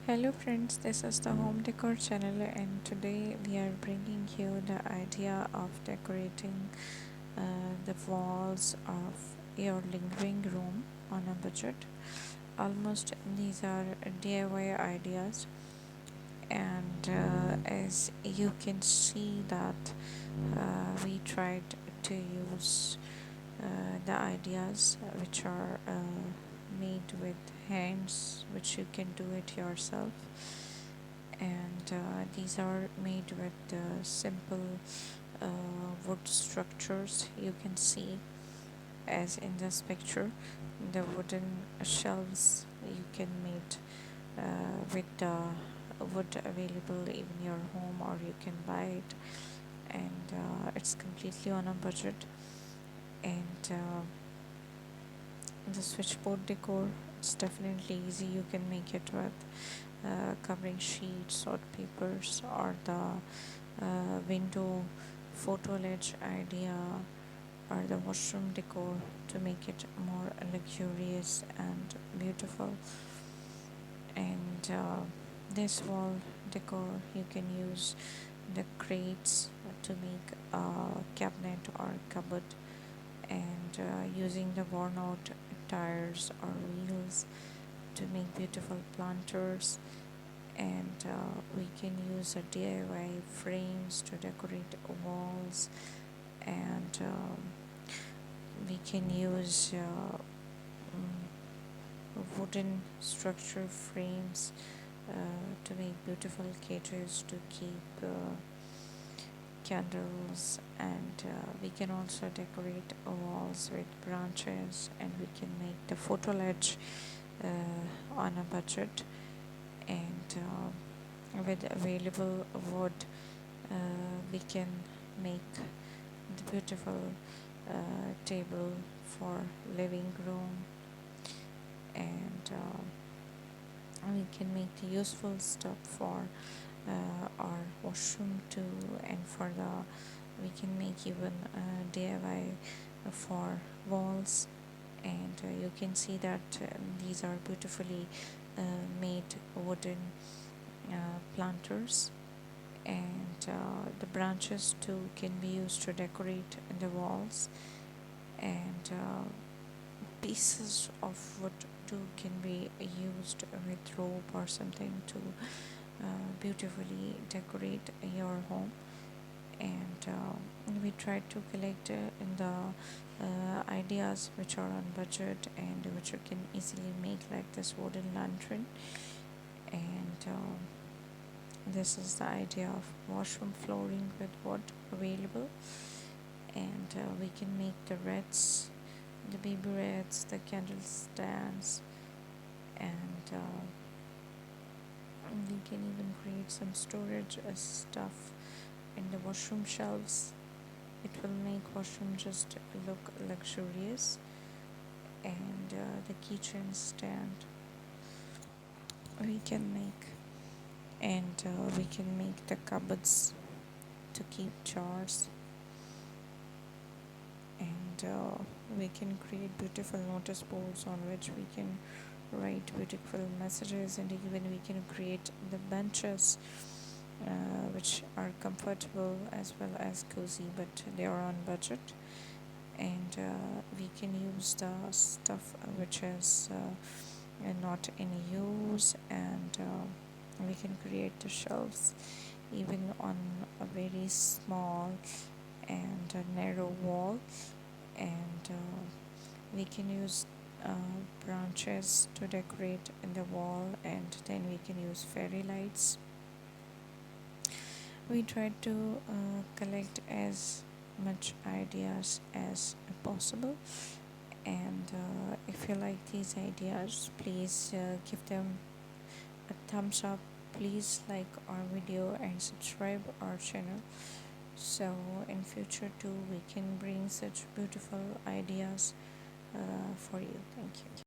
Hello friends, this is the home decor channel and today we are bringing you the idea of decorating the walls of your living room on a budget. Almost these are DIY ideas, and as you can see that we tried to use the ideas which are made with hands, which you can do it yourself, and these are made with simple uh, wood structures. You can see as in this picture the wooden shelves you can make with the wood available in your home, or you can buy it, and it's completely on a budget. And the switchboard decor, it's definitely easy. You can make it with covering sheets or papers, or the window photo ledge idea, or the washroom decor to make it more luxurious and beautiful. And this wall decor, you can use the crates to make a cabinet or cupboard, and using the worn out tires or wheels to make beautiful planters. And we can use a DIY frames to decorate walls, and we can use wooden structure frames to make beautiful cages to keep candles, and we can also decorate walls with branches, and we can make the photo ledge on a budget. And with available wood, we can make the beautiful table for living room, and we can make the useful stuff for our washroom too, and for the we can make even DIY for walls. And you can see that these are beautifully made wooden planters, and the branches too can be used to decorate the walls, and pieces of wood too can be used with rope or something to beautifully decorate your home. And we tried to collect in the ideas which are on budget and which you can easily make, like this wooden lantern. And this is the idea of washroom flooring with wood available, and we can make the wreaths, the baby wreaths, the candle stands, and we can even create some storage stuff in the washroom shelves. It will make washroom just look luxurious. And the kitchen stand we can make, and we can make the cupboards to keep jars, and we can create beautiful notice boards on which we can write beautiful messages, and even we can create the benches uh, which are comfortable as well as cozy, but they are on budget. And we can use the stuff which is not in use, and we can create the shelves even on a very small and a narrow wall. And we can use branches to decorate in the wall, and then we can use fairy lights. We tried to collect as much ideas as possible, and if you like these ideas, please give them a thumbs up. Please like our video and subscribe our channel, so in future too we can bring such beautiful ideas for you. Thank you.